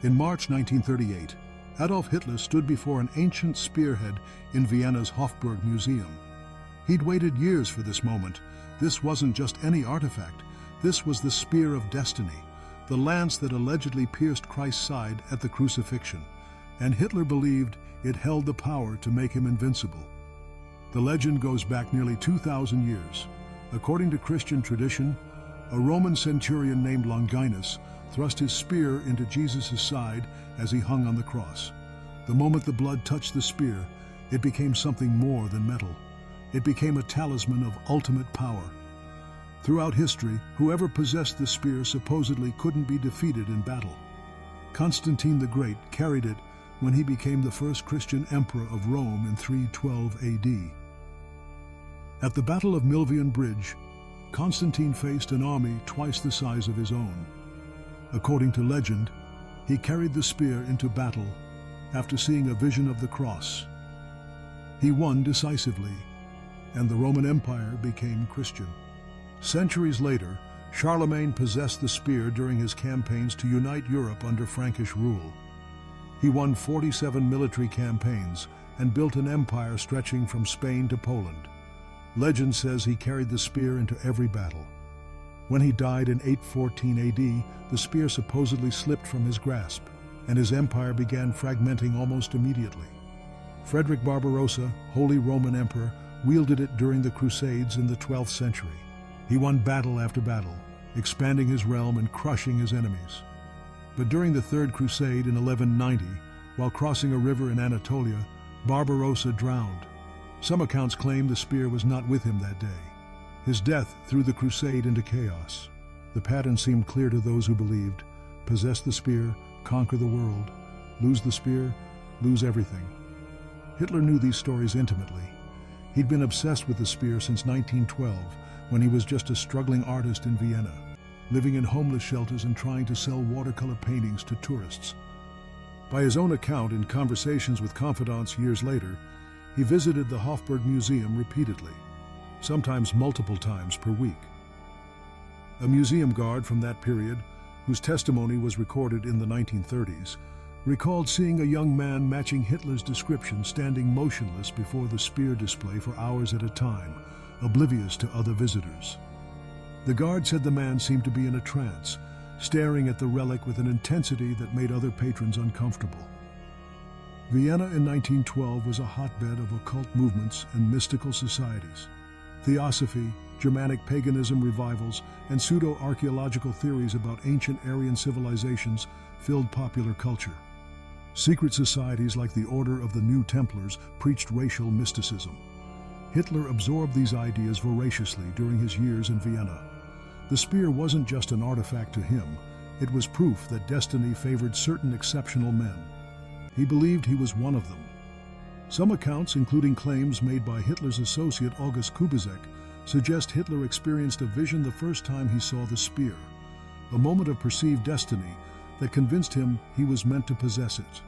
In March 1938, Adolf Hitler stood before an ancient spearhead in Vienna's Hofburg Museum. He'd waited years for this moment. This wasn't just any artifact. This was the spear of destiny, the lance that allegedly pierced Christ's side at the crucifixion, and Hitler believed it held the power to make him invincible. The legend goes back nearly 2,000 years. According to Christian tradition, a Roman centurion named Longinus thrust his spear into Jesus' side as he hung on the cross. The moment the blood touched the spear, it became something more than metal. It became a talisman of ultimate power. Throughout history, whoever possessed the spear supposedly couldn't be defeated in battle. Constantine the Great carried it when he became the first Christian emperor of Rome in 312 AD. At the Battle of Milvian Bridge, Constantine faced an army twice the size of his own. According to legend, he carried the spear into battle after seeing a vision of the cross. He won decisively, and the Roman Empire became Christian. Centuries later, Charlemagne possessed the spear during his campaigns to unite Europe under Frankish rule. He won 47 military campaigns and built an empire stretching from Spain to Poland. Legend says he carried the spear into every battle. When he died in 814 AD, the spear supposedly slipped from his grasp, and his empire began fragmenting almost immediately. Frederick Barbarossa, Holy Roman Emperor, wielded it during the Crusades in the 12th century. He won battle after battle, expanding his realm and crushing his enemies. But during the Third Crusade in 1190, while crossing a river in Anatolia, Barbarossa drowned. Some accounts claim the spear was not with him that day. His death threw the crusade into chaos. The pattern seemed clear to those who believed: possess the spear, conquer the world; lose the spear, lose everything. Hitler knew these stories intimately. He'd been obsessed with the spear since 1912, when he was just a struggling artist in Vienna, living in homeless shelters and trying to sell watercolor paintings to tourists. By his own account, in conversations with confidants years later, he visited the Hofburg Museum repeatedly, sometimes multiple times per week. A museum guard from that period, whose testimony was recorded in the 1930s, recalled seeing a young man matching Hitler's description standing motionless before the spear display for hours at a time, oblivious to other visitors. The guard said the man seemed to be in a trance, staring at the relic with an intensity that made other patrons uncomfortable. Vienna in 1912 was a hotbed of occult movements and mystical societies. Theosophy, Germanic paganism revivals, and pseudo-archaeological theories about ancient Aryan civilizations filled popular culture. Secret societies like the Order of the New Templars preached racial mysticism. Hitler absorbed these ideas voraciously during his years in Vienna. The spear wasn't just an artifact to him, it was proof that destiny favored certain exceptional men. He believed he was one of them. Some accounts, including claims made by Hitler's associate August Kubizek, suggest Hitler experienced a vision the first time he saw the spear, a moment of perceived destiny that convinced him he was meant to possess it.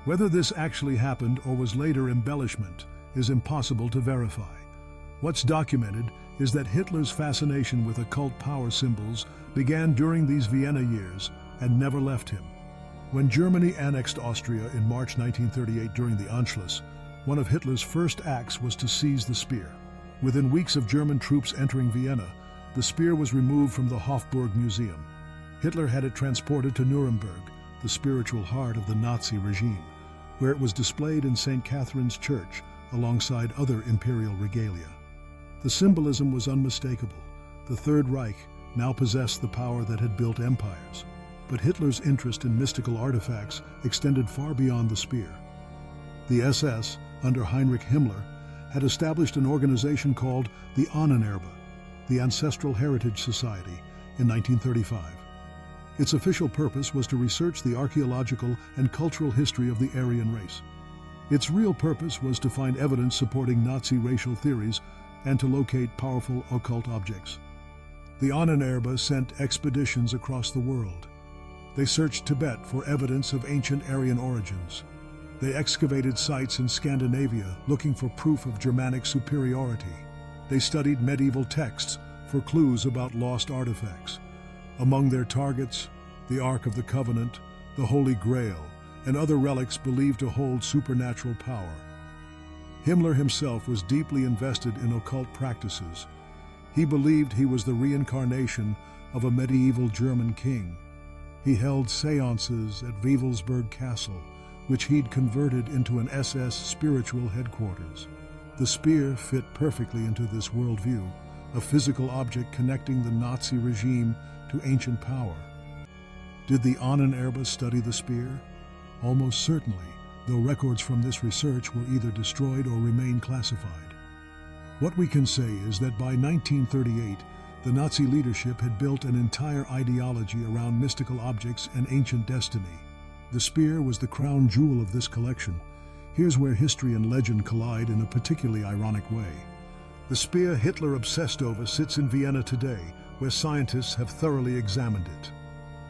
Whether this actually happened or was later embellishment is impossible to verify. What's documented is that Hitler's fascination with occult power symbols began during these Vienna years and never left him. When Germany annexed Austria in March 1938 during the Anschluss, one of Hitler's first acts was to seize the spear. Within weeks of German troops entering Vienna, the spear was removed from the Hofburg Museum. Hitler had it transported to Nuremberg, the spiritual heart of the Nazi regime, where it was displayed in St. Catherine's Church alongside other imperial regalia. The symbolism was unmistakable. The Third Reich now possessed the power that had built empires. But Hitler's interest in mystical artifacts extended far beyond the spear. The SS, under Heinrich Himmler, had established an organization called the Ahnenerbe, the Ancestral Heritage Society, in 1935. Its official purpose was to research the archaeological and cultural history of the Aryan race. Its real purpose was to find evidence supporting Nazi racial theories and to locate powerful occult objects. The Ahnenerbe sent expeditions across the world. They searched Tibet for evidence of ancient Aryan origins. They excavated sites in Scandinavia looking for proof of Germanic superiority. They studied medieval texts for clues about lost artifacts. Among their targets, the Ark of the Covenant, the Holy Grail, and other relics believed to hold supernatural power. Himmler himself was deeply invested in occult practices. He believed he was the reincarnation of a medieval German king. He held seances at Wewelsburg Castle, which he'd converted into an SS spiritual headquarters. The spear fit perfectly into this worldview, a physical object connecting the Nazi regime to ancient power. Did the Ahnenerbe study the spear? Almost certainly, though records from this research were either destroyed or remain classified. What we can say is that by 1938, the Nazi leadership had built an entire ideology around mystical objects and ancient destiny. The spear was the crown jewel of this collection. Here's where history and legend collide in a particularly ironic way. The spear Hitler obsessed over sits in Vienna today, where scientists have thoroughly examined it.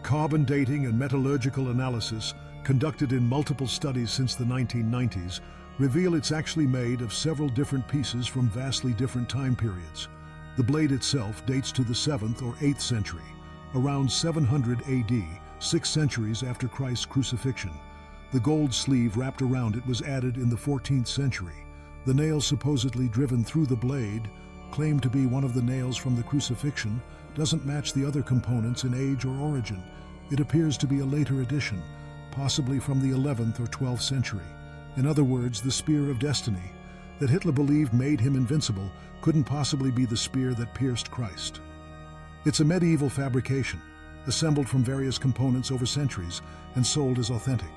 Carbon dating and metallurgical analysis, conducted in multiple studies since the 1990s, reveal it's actually made of several different pieces from vastly different time periods. The blade itself dates to the 7th or 8th century, around 700 AD, 6 centuries after Christ's crucifixion. The gold sleeve wrapped around it was added in the 14th century. The nail supposedly driven through the blade, claimed to be one of the nails from the crucifixion, doesn't match the other components in age or origin. It appears to be a later addition, possibly from the 11th or 12th century. In other words, the spear of destiny that Hitler believed made him invincible couldn't possibly be the spear that pierced Christ. It's a medieval fabrication, assembled from various components over centuries and sold as authentic.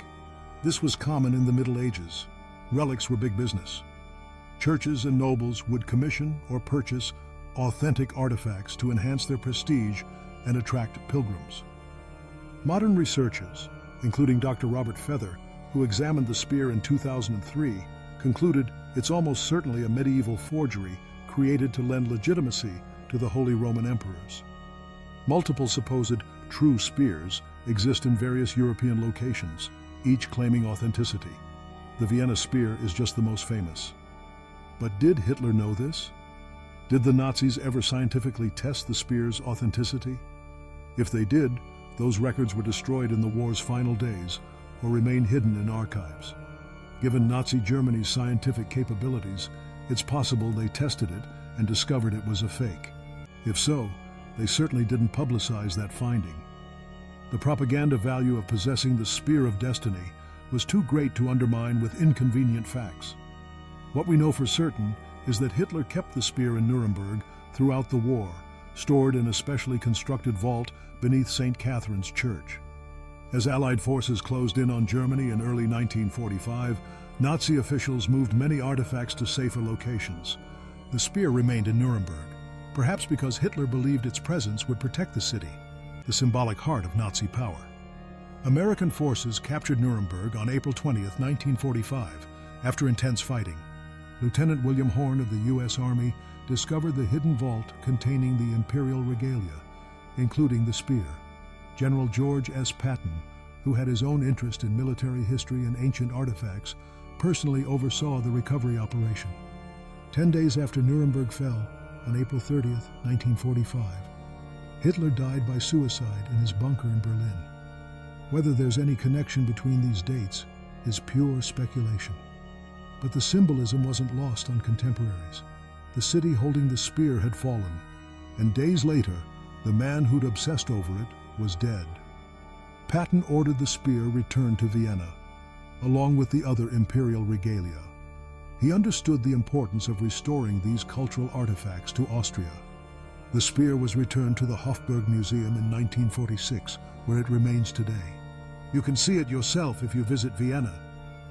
This was common in the Middle Ages. Relics were big business. Churches and nobles would commission or purchase authentic artifacts to enhance their prestige and attract pilgrims. Modern researchers, including Dr. Robert Feather, who examined the spear in 2003, concluded it's almost certainly a medieval forgery created to lend legitimacy to the Holy Roman Emperors. Multiple supposed true spears exist in various European locations, each claiming authenticity. The Vienna spear is just the most famous. But did Hitler know this? Did the Nazis ever scientifically test the spear's authenticity? If they did, those records were destroyed in the war's final days or remain hidden in archives. Given Nazi Germany's scientific capabilities, it's possible they tested it and discovered it was a fake. If so, they certainly didn't publicize that finding. The propaganda value of possessing the spear of destiny was too great to undermine with inconvenient facts. What we know for certain is that Hitler kept the spear in Nuremberg throughout the war, stored in a specially constructed vault beneath St. Catherine's Church. As Allied forces closed in on Germany in early 1945, Nazi officials moved many artifacts to safer locations. The spear remained in Nuremberg, perhaps because Hitler believed its presence would protect the city, the symbolic heart of Nazi power. American forces captured Nuremberg on April 20, 1945, after intense fighting. Lieutenant William Horn of the U.S. Army discovered the hidden vault containing the imperial regalia, including the spear. General George S. Patton, who had his own interest in military history and ancient artifacts, personally oversaw the recovery operation. 10 days after Nuremberg fell, on April 30, 1945, Hitler died by suicide in his bunker in Berlin. Whether there's any connection between these dates is pure speculation. But the symbolism wasn't lost on contemporaries. The city holding the spear had fallen, and days later, the man who'd obsessed over it was dead. Patton ordered the spear returned to Vienna, along with the other imperial regalia. He understood the importance of restoring these cultural artifacts to Austria. The spear was returned to the Hofburg Museum in 1946, where it remains today. You can see it yourself if you visit Vienna.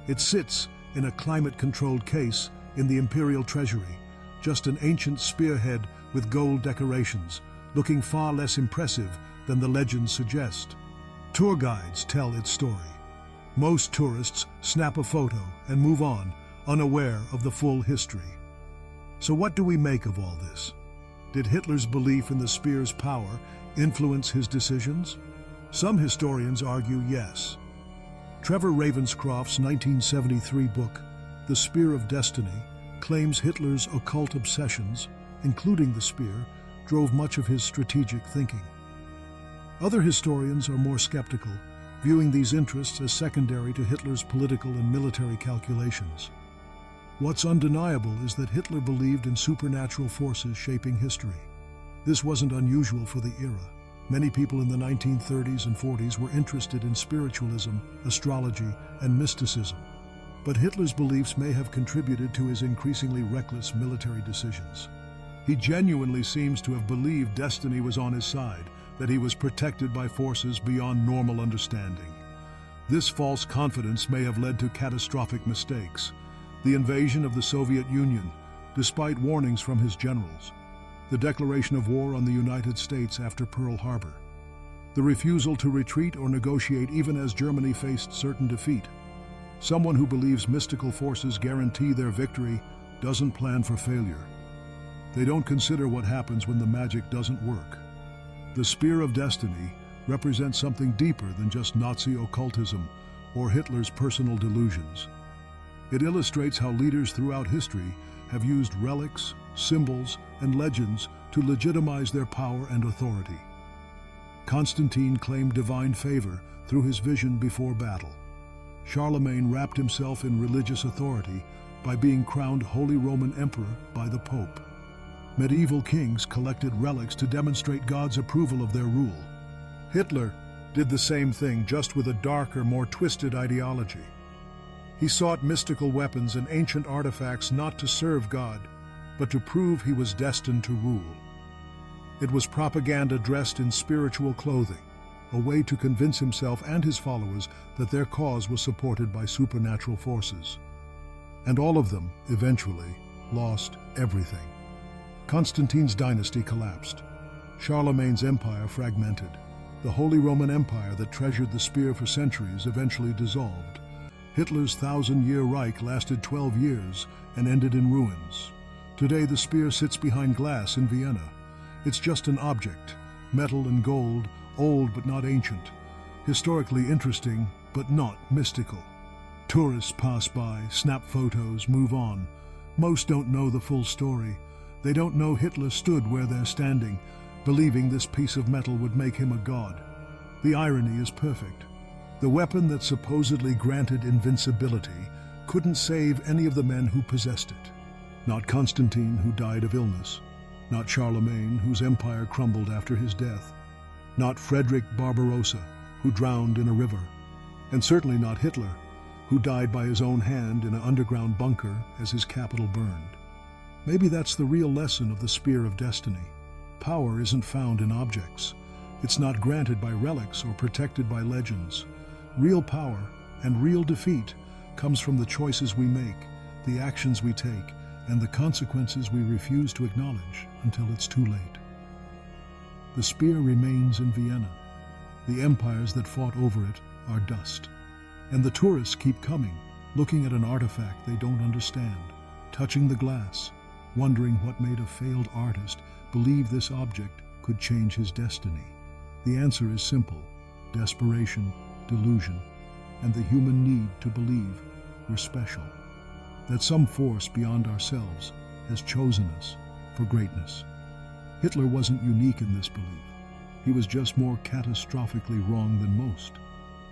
It sits in a climate-controlled case in the imperial treasury, just an ancient spearhead with gold decorations, looking far less impressive than the legends suggest. Tour guides tell its story. Most tourists snap a photo and move on, unaware of the full history. So what do we make of all this? Did Hitler's belief in the spear's power influence his decisions? Some historians argue yes. Trevor Ravenscroft's 1973 book, The Spear of Destiny, claims Hitler's occult obsessions, including the spear, drove much of his strategic thinking. Other historians are more skeptical viewing these interests as secondary to Hitler's political and military calculations. What's undeniable is that Hitler believed in supernatural forces shaping history. This wasn't unusual for the era. Many people in the 1930s and 40s were interested in spiritualism, astrology, and mysticism. But Hitler's beliefs may have contributed to his increasingly reckless military decisions. He genuinely seems to have believed destiny was on his side, that he was protected by forces beyond normal understanding. This false confidence may have led to catastrophic mistakes. The invasion of the Soviet Union, despite warnings from his generals. The declaration of war on the United States after Pearl Harbor. The refusal to retreat or negotiate even as Germany faced certain defeat. Someone who believes mystical forces guarantee their victory doesn't plan for failure. They don't consider what happens when the magic doesn't work. The spear of destiny represents something deeper than just Nazi occultism or Hitler's personal delusions. It illustrates how leaders throughout history have used relics, symbols, and legends to legitimize their power and authority. Constantine claimed divine favor through his vision before battle. Charlemagne wrapped himself in religious authority by being crowned Holy Roman Emperor by the Pope. Medieval kings collected relics to demonstrate God's approval of their rule. Hitler did the same thing, just with a darker, more twisted ideology. He sought mystical weapons and ancient artifacts not to serve God, but to prove he was destined to rule. It was propaganda dressed in spiritual clothing, a way to convince himself and his followers that their cause was supported by supernatural forces. And all of them, eventually, lost everything. Constantine's dynasty collapsed. Charlemagne's empire fragmented. The Holy Roman Empire that treasured the spear for centuries eventually dissolved. Hitler's 1,000-year Reich lasted 12 years and ended in ruins. Today, the spear sits behind glass in Vienna. It's just an object, metal and gold, old but not ancient, historically interesting but not mystical. Tourists pass by, snap photos, move on. Most don't know the full story. They don't know Hitler stood where they're standing, believing this piece of metal would make him a god. The irony is perfect. The weapon that supposedly granted invincibility couldn't save any of the men who possessed it. Not Constantine, who died of illness. Not Charlemagne, whose empire crumbled after his death. Not Frederick Barbarossa, who drowned in a river. And certainly not Hitler, who died by his own hand in an underground bunker as his capital burned. Maybe that's the real lesson of the spear of destiny. Power isn't found in objects. It's not granted by relics or protected by legends. Real power and real defeat comes from the choices we make, the actions we take, and the consequences we refuse to acknowledge until it's too late. The spear remains in Vienna. The empires that fought over it are dust. And the tourists keep coming, looking at an artifact they don't understand, touching the glass, wondering what made a failed artist believe this object could change his destiny. The answer is simple: desperation, delusion, and the human need to believe we're special, that some force beyond ourselves has chosen us for greatness. Hitler wasn't unique in this belief. He was just more catastrophically wrong than most.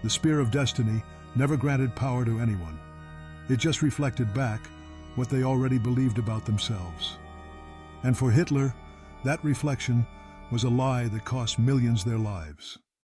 The spear of destiny never granted power to anyone. It just reflected back what they already believed about themselves. And for Hitler, that reflection was a lie that cost millions their lives.